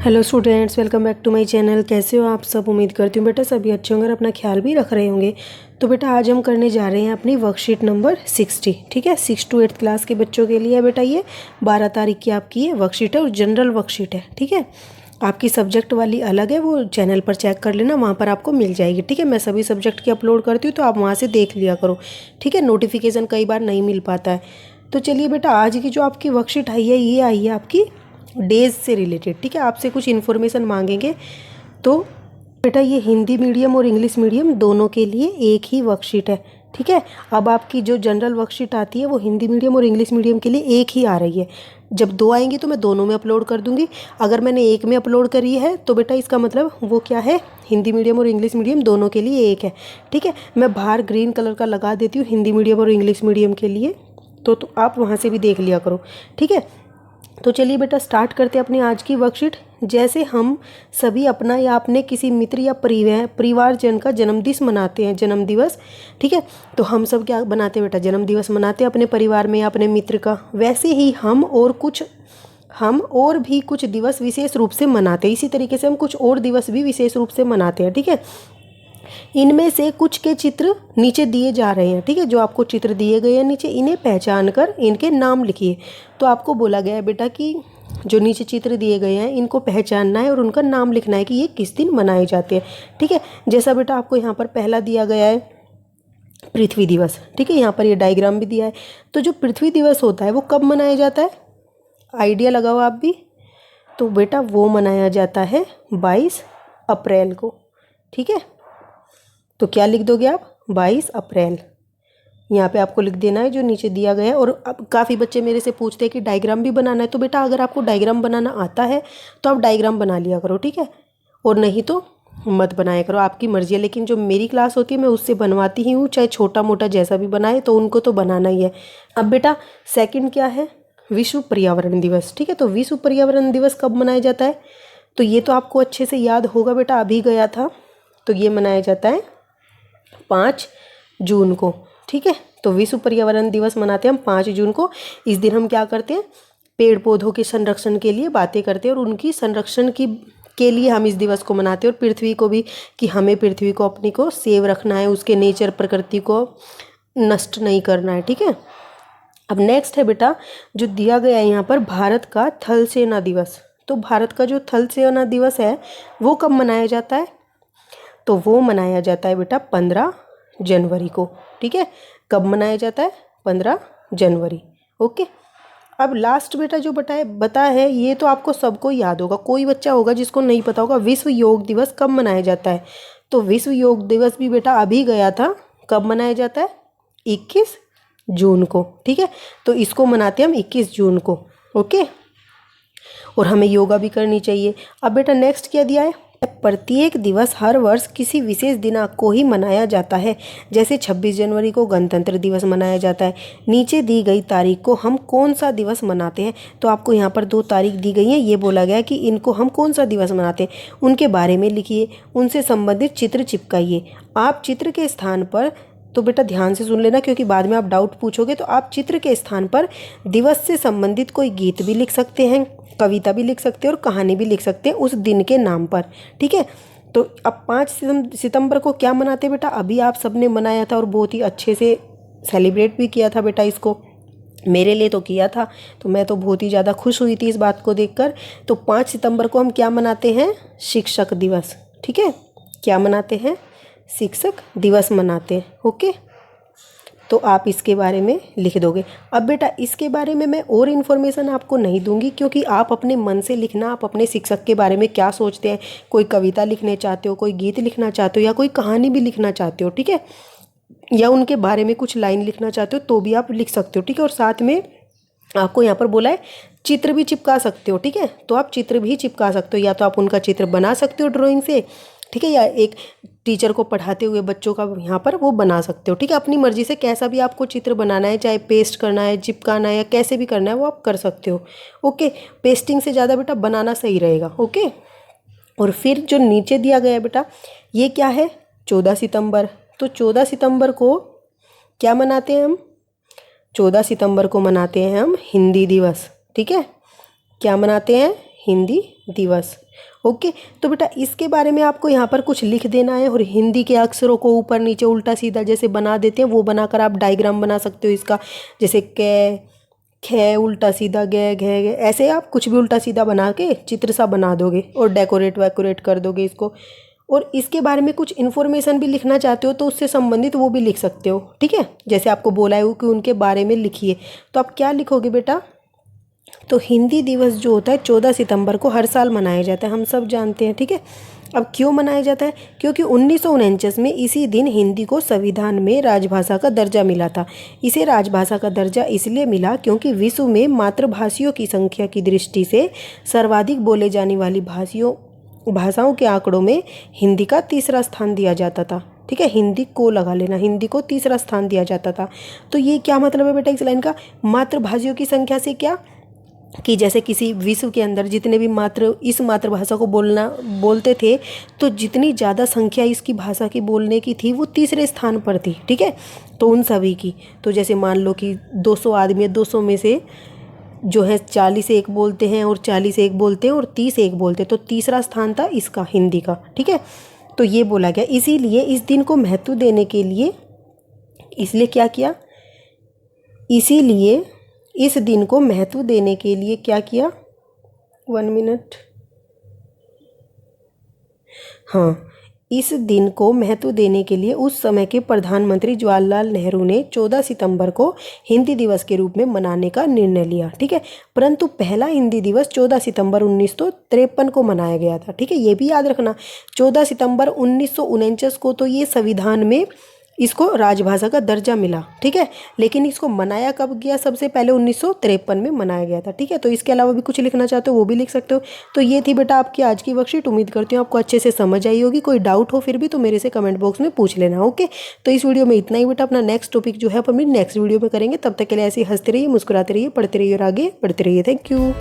Hello students, welcome back to my channel. कैसे हो आप सब? उम्मीद करती हूँ बेटा सभी अच्छे होंगे और अपना ख्याल भी रख रहे होंगे। तो बेटा आज हम करने जा रहे हैं अपनी वर्कशीट नंबर 60। ठीक है, 6 to 8 क्लास के बच्चों के लिए है बेटा। ये 12 तारीख की आपकी ये वर्कशीट है और जनरल वर्कशीट है। ठीक है, आपकी सब्जेक्ट वाली अलग है, वो चैनल पर चेक कर लेना, वहाँ पर आपको मिल जाएगी। ठीक है, मैं सभी सब्जेक्ट की अपलोड करती हूँ तो आप वहाँ से देख लिया करो। ठीक है, नोटिफिकेशन कई बार नहीं मिल पाता है। तो चलिए बेटा, आज की जो आपकी वर्कशीट आई है ये आई है आपकी डेज से रिलेटेड। ठीक है, आपसे कुछ इन्फॉर्मेशन मांगेंगे। तो बेटा ये हिंदी मीडियम और इंग्लिश मीडियम दोनों के लिए एक ही वर्कशीट है। ठीक है, अब आपकी जो जनरल वर्कशीट आती है वो हिंदी मीडियम और इंग्लिश मीडियम के लिए एक ही आ रही है। जब दो आएंगी तो मैं दोनों में अपलोड कर दूंगी। अगर मैंने एक में अपलोड करी है तो बेटा इसका मतलब वो क्या है, हिंदी मीडियम और इंग्लिश मीडियम दोनों के लिए एक है। ठीक है, मैं बाहर ग्रीन कलर का लगा देती हूँ हिंदी मीडियम और इंग्लिश मीडियम के लिए, तो आप वहाँ से भी देख लिया करो। ठीक है, तो चलिए बेटा स्टार्ट करते हैं अपनी आज की वर्कशीट। जैसे हम सभी अपना या अपने किसी मित्र या परिवारजन का जन्मदिन मनाते हैं, जन्म दिवस। ठीक है, तो हम सब क्या बनाते हैं बेटा, जन्म दिवस मनाते हैं अपने परिवार में या अपने मित्र का। वैसे ही हम और भी कुछ दिवस विशेष रूप से मनाते हैं। इसी तरीके से हम कुछ और दिवस भी विशेष रूप से मनाते हैं। ठीक है, इनमें से कुछ के चित्र नीचे दिए जा रहे हैं। ठीक है, जो आपको चित्र दिए गए हैं नीचे, इन्हें पहचान कर इनके नाम लिखिए। तो आपको बोला गया है बेटा कि जो नीचे चित्र दिए गए हैं इनको पहचानना है और उनका नाम लिखना है कि ये किस दिन मनाए जाते हैं। ठीक है, जैसा बेटा आपको यहाँ पर पहला दिया गया है पृथ्वी दिवस। ठीक है, यहाँ पर ये डायग्राम भी दिया है। तो जो पृथ्वी दिवस होता है वो कब मनाया जाता है, आइडिया लगाओ आप भी। तो बेटा वो मनाया जाता है 22 अप्रैल को। ठीक है, तो क्या लिख दोगे आप, 22 अप्रैल। यहाँ पे आपको लिख देना है जो नीचे दिया गया है। और अब काफ़ी बच्चे मेरे से पूछते हैं कि डायग्राम भी बनाना है। तो बेटा अगर आपको डायग्राम बनाना आता है तो आप डायग्राम बना लिया करो। ठीक है, और नहीं तो मत बनाया करो, आपकी मर्जी है। लेकिन जो मेरी क्लास होती है मैं उससे बनवाती ही हूँ, चाहे छोटा मोटा जैसा भी बनाए, तो उनको तो बनाना ही है। अब बेटा सेकंड क्या है, विश्व पर्यावरण दिवस। ठीक है, तो विश्व पर्यावरण दिवस कब मनाया जाता है, तो ये तो आपको अच्छे से याद होगा बेटा, अभी गया था। तो ये मनाया जाता है 5 जून को। ठीक है, तो विश्व पर्यावरण दिवस मनाते हैं हम 5 जून को। इस दिन हम क्या करते हैं, पेड़ पौधों के संरक्षण के लिए बातें करते हैं और उनकी संरक्षण के लिए हम इस दिवस को मनाते हैं। और पृथ्वी को भी, कि हमें पृथ्वी को अपनी को सेव रखना है, उसके नेचर प्रकृति को नष्ट नहीं करना है। ठीक है, अब नेक्स्ट है बेटा जो दिया गया है यहाँ पर, भारत का थल सेना दिवस। तो भारत का जो थल सेना दिवस है वो कब मनाया जाता है, तो वो मनाया जाता है बेटा 15 जनवरी को। ठीक है, कब मनाया जाता है, 15 जनवरी। ओके, अब लास्ट बेटा जो बता है ये तो आपको सबको याद होगा, कोई बच्चा होगा जिसको नहीं पता होगा। विश्व योग दिवस कब मनाया जाता है, तो विश्व योग दिवस भी बेटा अभी गया था। कब मनाया जाता है, 21 जून को। ठीक है, तो इसको मनाते हैं हम 21 जून को। ओके, और हमें योगा भी करनी चाहिए। अब बेटा नेक्स्ट क्या दिया है, प्रत्येक दिवस हर वर्ष किसी विशेष दिनांक को ही मनाया जाता है। जैसे 26 जनवरी को गणतंत्र दिवस मनाया जाता है। नीचे दी गई तारीख को हम कौन सा दिवस मनाते हैं, तो आपको यहाँ पर 2 तारीख दी गई हैं। ये बोला गया कि इनको हम कौन सा दिवस मनाते हैं, उनके बारे में लिखिए, उनसे संबंधित चित्र चिपकाइए। आप चित्र के स्थान पर, तो बेटा ध्यान से सुन लेना क्योंकि बाद में आप डाउट पूछोगे, तो आप चित्र के स्थान पर दिवस से संबंधित कोई गीत भी लिख सकते हैं, कविता भी लिख सकते हैं और कहानी भी लिख सकते हैं उस दिन के नाम पर। ठीक है, तो अब 5 सितंबर को क्या मनाते हैं बेटा, अभी आप सबने मनाया था और बहुत ही अच्छे से सेलिब्रेट भी किया था बेटा इसको, मेरे लिए तो किया था, तो मैं तो बहुत ही ज़्यादा खुश हुई थी इस बात को देखकर। तो 5 सितंबर को हम क्या मनाते हैं, शिक्षक दिवस। ठीक है, क्या मनाते हैं, शिक्षक दिवस मनाते हैं। ओके, तो आप इसके बारे में लिख दोगे। अब बेटा इसके बारे में मैं और इन्फॉर्मेशन आपको नहीं दूंगी क्योंकि आप अपने मन से लिखना, आप अपने शिक्षक के बारे में क्या सोचते हैं, कोई कविता लिखने चाहते हो, कोई गीत लिखना चाहते हो या कोई कहानी भी लिखना चाहते हो। ठीक है, या उनके बारे में कुछ लाइन लिखना चाहते हो तो भी आप लिख सकते हो। ठीक है, और साथ में आपको यहाँ पर बोला है चित्र भी चिपका सकते हो। ठीक है, तो आप चित्र भी चिपका सकते हो, या तो आप उनका चित्र बना सकते हो ड्राइंग से। ठीक है, या एक टीचर को पढ़ाते हुए बच्चों का यहाँ पर वो बना सकते हो। ठीक है, अपनी मर्जी से कैसा भी आपको चित्र बनाना है, चाहे पेस्ट करना है, चिपकाना है, या कैसे भी करना है वो आप कर सकते हो। ओके, पेस्टिंग से ज़्यादा बेटा बनाना सही रहेगा। ओके, और फिर जो नीचे दिया गया है बेटा ये क्या है, 14 सितंबर। तो 14 सितंबर को क्या मनाते हैं हम, 14 सितंबर को मनाते हैं हम हिंदी दिवस। ठीक है, क्या मनाते हैं, हिंदी दिवस। ओके, तो बेटा इसके बारे में आपको यहाँ पर कुछ लिख देना है और हिंदी के अक्षरों को ऊपर नीचे उल्टा सीधा जैसे बना देते हैं वो बनाकर आप डायग्राम बना सकते हो इसका, जैसे कै खे उल्टा सीधा गे घे गे, ऐसे आप कुछ भी उल्टा सीधा बना के चित्र सा बना दोगे और डेकोरेट वैकोरेट कर दोगे इसको। और इसके बारे में कुछ इन्फॉर्मेशन भी लिखना चाहते हो तो उससे संबंधित वो भी लिख सकते हो, ठीक है। जैसे आपको बोला है कि उनके बारे में लिखिए, तो आप क्या लिखोगे बेटा? तो हिंदी दिवस जो होता है 14 सितंबर को हर साल मनाया जाता है, हम सब जानते हैं, ठीक है। अब क्यों मनाया जाता है? क्योंकि 1949 में इसी दिन हिंदी को संविधान में राजभाषा का दर्जा मिला था। इसे राजभाषा का दर्जा इसलिए मिला क्योंकि विश्व में मातृभाषियों की संख्या की दृष्टि से सर्वाधिक बोले जाने वाली भाषाओं के आंकड़ों में हिंदी का तीसरा स्थान दिया जाता था, ठीक है। हिंदी को लगा लेना, हिंदी को तीसरा स्थान दिया जाता था। तो ये क्या मतलब है बेटा इस लाइन का? मातृभाषियों की संख्या से क्या कि जैसे किसी विश्व के अंदर जितने भी इस मातृभाषा को बोलते थे तो जितनी ज़्यादा संख्या इसकी भाषा की बोलने की थी वो तीसरे स्थान पर थी, ठीक है। तो उन सभी की, तो जैसे मान लो कि 200 आदमी है, 200 में से जो है 40 एक बोलते हैं और 40 एक बोलते हैं और 30 एक बोलते हैं, तो तीसरा स्थान था इसका, हिंदी का, ठीक है। तो ये बोला गया, इसीलिए इस दिन को महत्व देने के लिए इसलिए क्या किया, इसीलिए इस दिन को महत्व देने के लिए क्या किया, 1 मिनट, हाँ, इस दिन को महत्व देने के लिए उस समय के प्रधानमंत्री जवाहरलाल नेहरू ने 14 सितंबर को हिंदी दिवस के रूप में मनाने का निर्णय लिया, ठीक है। परंतु पहला हिंदी दिवस 14 सितंबर 1953 को मनाया गया था, ठीक है। ये भी याद रखना, 14 सितंबर 1949 को तो ये संविधान में इसको राजभाषा का दर्जा मिला, ठीक है। लेकिन इसको मनाया कब गया? सबसे पहले 1953 में मनाया गया था, ठीक है। तो इसके अलावा भी कुछ लिखना चाहते हो वो भी लिख सकते हो। तो ये थी बेटा आपकी आज की वर्कशीट। उम्मीद करती हूँ आपको अच्छे से समझ आई होगी। कोई डाउट हो फिर भी तो मेरे से कमेंट बॉक्स में पूछ लेना, ओके। तो इस वीडियो में इतना ही बेटा। अपना नेक्स्ट टॉपिक जो है अपन नेक्स्ट वीडियो में करेंगे। तब तक के लिए ऐसे ही हंसते रहिए, मुस्कुराते रहिए, पढ़ते रहिए और आगे बढ़ते रहिए। Thank you.